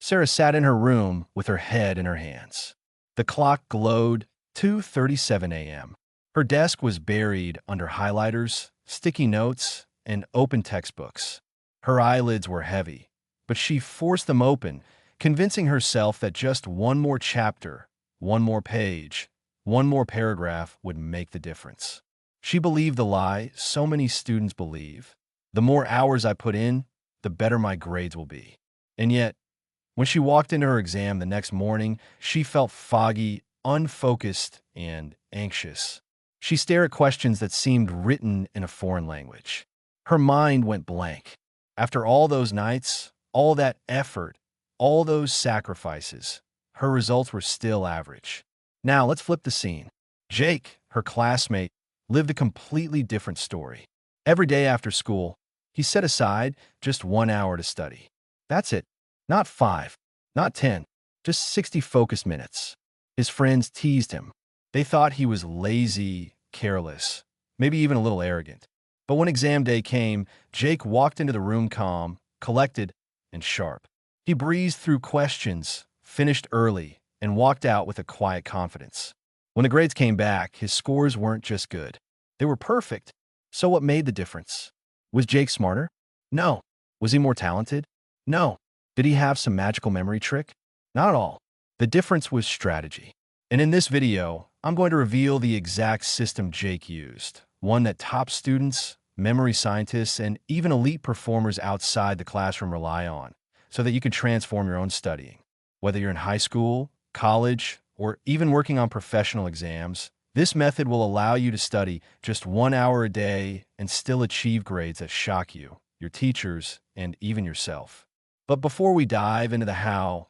Sarah sat in her room with her head in her hands. The clock glowed 2:37 a.m. Her desk was buried under highlighters, sticky notes, and open textbooks. Her eyelids were heavy, but she forced them open, convincing herself that just one more chapter, one more page, one more paragraph would make the difference. She believed the lie so many students believe. The more hours I put in, the better my grades will be. And yet, when she walked into her exam the next morning, she felt foggy, unfocused, and anxious. She stared at questions that seemed written in a foreign language. Her mind went blank. After all those nights, all that effort, all those sacrifices, her results were still average. Now let's flip the scene. Jake, her classmate, lived a completely different story. Every day after school, he set aside just 1 hour to study. That's it. Not 5, not 10, just 60 focused minutes. His friends teased him. They thought he was lazy, careless, maybe even a little arrogant. But when exam day came, Jake walked into the room calm, collected, and sharp. He breezed through questions, finished early, and walked out with a quiet confidence. When the grades came back, his scores weren't just good. They were perfect. So what made the difference? Was Jake smarter? No. Was he more talented? No. Did he have some magical memory trick? Not at all. The difference was strategy. And in this video, I'm going to reveal the exact system Jake used, one that top students, memory scientists, and even elite performers outside the classroom rely on, so that you can transform your own studying. Whether you're in high school, college, or even working on professional exams, this method will allow you to study just 1 hour a day and still achieve grades that shock you, your teachers, and even yourself. But before we dive into the how,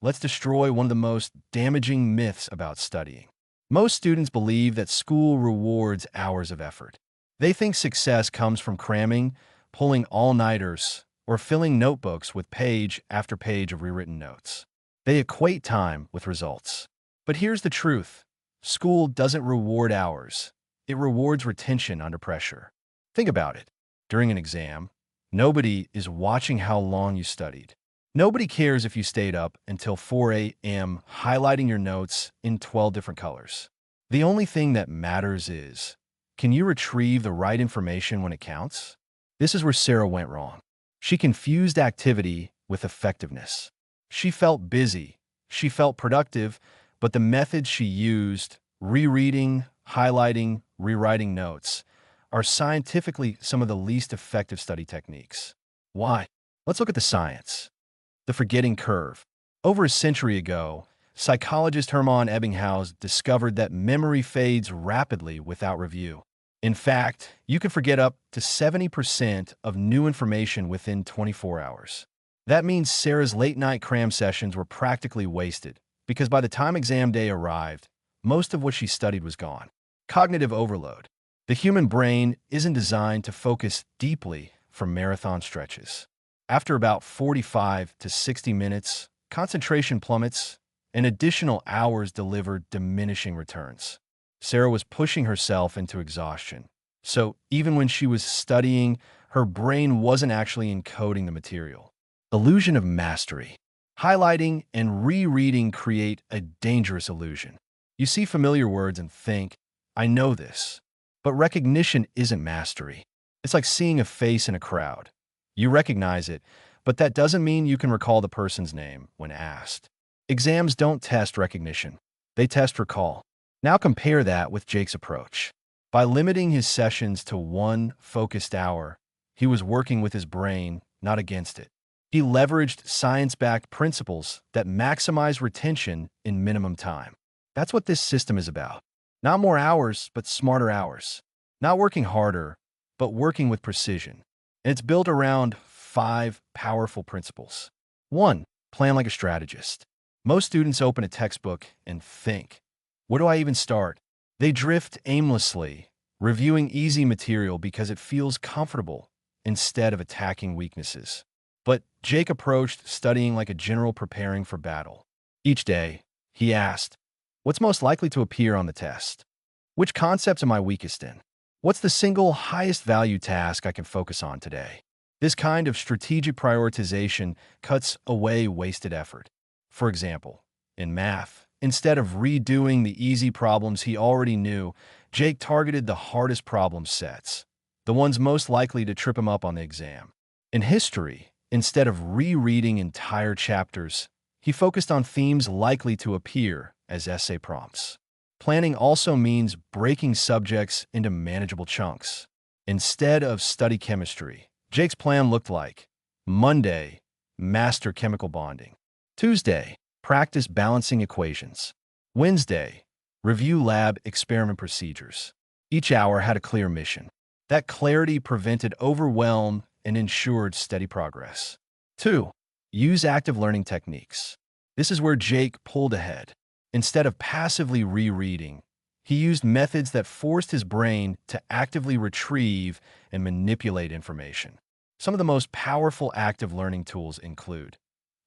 let's destroy one of the most damaging myths about studying. Most students believe that school rewards hours of effort. They think success comes from cramming, pulling all-nighters, or filling notebooks with page after page of rewritten notes. They equate time with results. But here's the truth. School doesn't reward hours. It rewards retention under pressure. Think about it. During an exam, nobody is watching how long you studied. Nobody cares if you stayed up until 4 a.m. highlighting your notes in 12 different colors. The only thing that matters is, can you retrieve the right information when it counts? This is where Sarah went wrong. She confused activity with effectiveness. She felt busy, she felt productive, but the methods she used, rereading, highlighting, rewriting notes, are scientifically some of the least effective study techniques. Why? Let's look at the science. The forgetting curve. Over a century ago, psychologist Hermann Ebbinghaus discovered that memory fades rapidly without review. In fact, you can forget up to 70% of new information within 24 hours. That means Sarah's late-night cram sessions were practically wasted, because by the time exam day arrived, most of what she studied was gone. Cognitive overload. The human brain isn't designed to focus deeply for marathon stretches. After about 45 to 60 minutes, concentration plummets, and additional hours deliver diminishing returns. Sarah was pushing herself into exhaustion. So even when she was studying, her brain wasn't actually encoding the material. Illusion of mastery. Highlighting and rereading create a dangerous illusion. You see familiar words and think, I know this. But recognition isn't mastery. It's like seeing a face in a crowd. You recognize it, but that doesn't mean you can recall the person's name when asked. Exams don't test recognition. They test recall. Now compare that with Jake's approach. By limiting his sessions to one focused hour, he was working with his brain, not against it. He leveraged science-backed principles that maximize retention in minimum time. That's what this system is about. Not more hours, but smarter hours. Not working harder, but working with precision. And it's built around 5 powerful principles. 1. Plan like a strategist. Most students open a textbook and think, where do I even start? They drift aimlessly, reviewing easy material because it feels comfortable instead of attacking weaknesses. But Jake approached studying like a general preparing for battle. Each day, he asked, what's most likely to appear on the test? Which concepts am I weakest in? What's the single highest value task I can focus on today? This kind of strategic prioritization cuts away wasted effort. For example, in math, instead of redoing the easy problems he already knew, Jake targeted the hardest problem sets, the ones most likely to trip him up on the exam. In history, instead of rereading entire chapters, he focused on themes likely to appear as essay prompts. Planning also means breaking subjects into manageable chunks. Instead of study chemistry, Jake's plan looked like Monday, master chemical bonding. Tuesday, practice balancing equations. Wednesday, review lab experiment procedures. Each hour had a clear mission. That clarity prevented overwhelm and ensured steady progress. 2. Use active learning techniques. This is where Jake pulled ahead. Instead of passively rereading, he used methods that forced his brain to actively retrieve and manipulate information. Some of the most powerful active learning tools include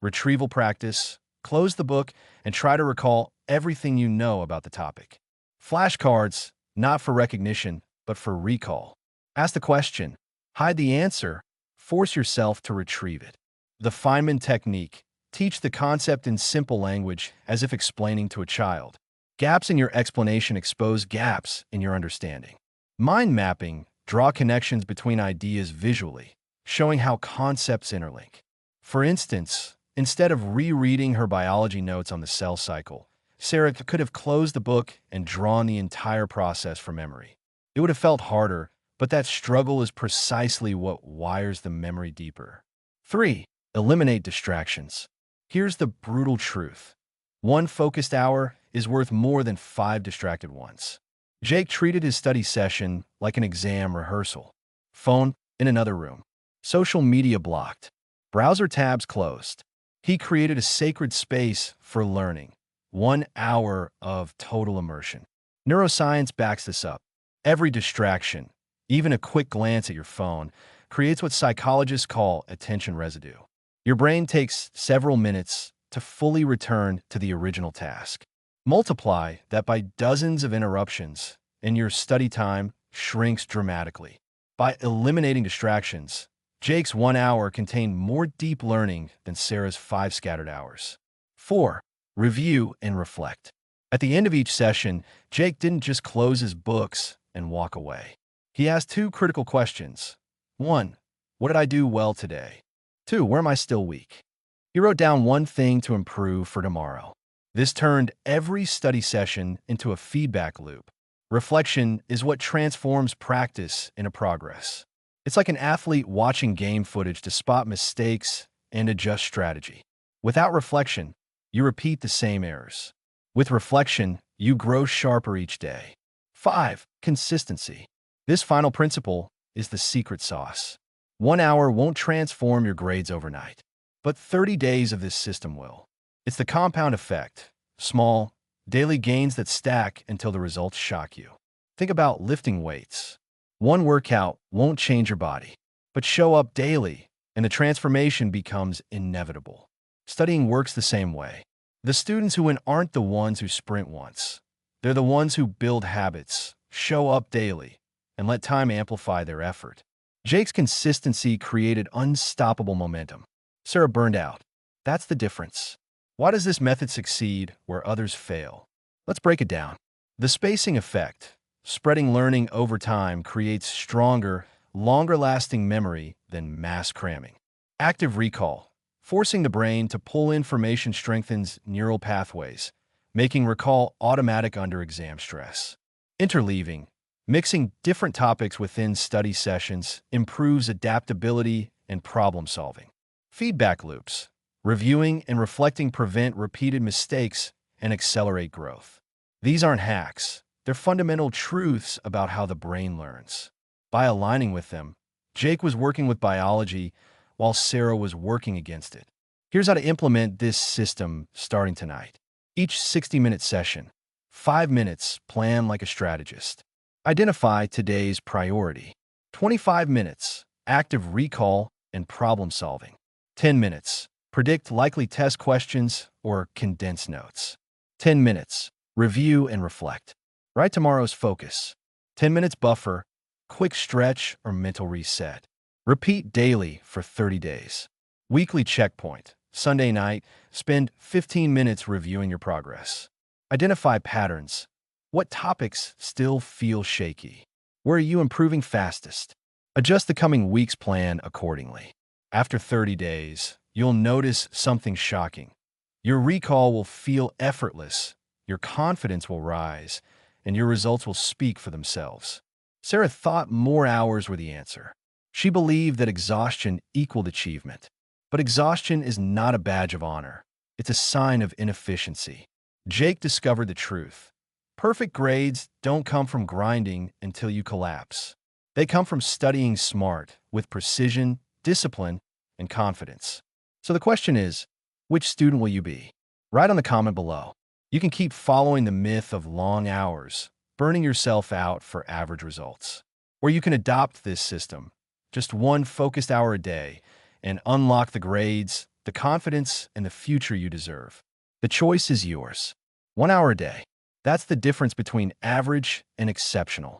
retrieval practice, close the book, and try to recall everything you know about the topic. Flashcards, not for recognition, but for recall. Ask the question, hide the answer, force yourself to retrieve it. The Feynman technique, teach the concept in simple language as if explaining to a child. Gaps in your explanation expose gaps in your understanding. Mind mapping, draw connections between ideas visually, showing how concepts interlink. For instance, instead of rereading her biology notes on the cell cycle, Sarah could have closed the book and drawn the entire process from memory. It would have felt harder, but that struggle is precisely what wires the memory deeper. 3. Eliminate distractions. Here's the brutal truth. One focused hour is worth more than 5 distracted ones. Jake treated his study session like an exam rehearsal. Phone in another room. Social media blocked. Browser tabs closed. He created a sacred space for learning. 1 hour of total immersion. Neuroscience backs this up. Every distraction, even a quick glance at your phone, creates what psychologists call attention residue. Your brain takes several minutes to fully return to the original task. Multiply that by dozens of interruptions, and your study time shrinks dramatically. By eliminating distractions, Jake's 1 hour contained more deep learning than Sarah's 5 scattered hours. 4. Review and reflect. At the end of each session, Jake didn't just close his books and walk away. He asked 2 critical questions. 1. What did I do well today? 2. Where am I still weak? He wrote down 1 thing to improve for tomorrow. This turned every study session into a feedback loop. Reflection is what transforms practice into progress. It's like an athlete watching game footage to spot mistakes and adjust strategy. Without reflection, you repeat the same errors. With reflection, you grow sharper each day. 5. Consistency. This final principle is the secret sauce. 1 hour won't transform your grades overnight, but 30 days of this system will. It's the compound effect. Small, daily gains that stack until the results shock you. Think about lifting weights. 1 workout won't change your body, but show up daily, and the transformation becomes inevitable. Studying works the same way. The students who win aren't the ones who sprint once. They're the ones who build habits, show up daily, and let time amplify their effort. Jake's consistency created unstoppable momentum. Sarah burned out. That's the difference. Why does this method succeed where others fail? Let's break it down. The spacing effect. Spreading learning over time creates stronger, longer-lasting memory than mass cramming. Active recall. Forcing the brain to pull information strengthens neural pathways, making recall automatic under exam stress. Interleaving. Mixing different topics within study sessions improves adaptability and problem-solving. Feedback loops. Reviewing and reflecting prevent repeated mistakes and accelerate growth. These aren't hacks. They're fundamental truths about how the brain learns. By aligning with them, Jake was working with biology while Sarah was working against it. Here's how to implement this system starting tonight. Each 60-minute session. 5 minutes, plan like a strategist. Identify today's priority. 25 minutes, active recall and problem solving. 10 minutes, predict likely test questions or condense notes. 10 minutes, review and reflect. Write tomorrow's focus. 10 minutes buffer, quick stretch or mental reset. Repeat daily for 30 days. Weekly checkpoint. Sunday night, spend 15 minutes reviewing your progress. Identify patterns. What topics still feel shaky? Where are you improving fastest? Adjust the coming week's plan accordingly. After 30 days, you'll notice something shocking. Your recall will feel effortless, your confidence will rise, and your results will speak for themselves. Sarah thought more hours were the answer. She believed that exhaustion equaled achievement. But exhaustion is not a badge of honor. It's a sign of inefficiency. Jake discovered the truth. Perfect grades don't come from grinding until you collapse. They come from studying smart, with precision, discipline, and confidence. So the question is, which student will you be? Write on the comment below. You can keep following the myth of long hours, burning yourself out for average results. Or you can adopt this system, just one focused hour a day, and unlock the grades, the confidence, and the future you deserve. The choice is yours. 1 hour a day. That's the difference between average and exceptional.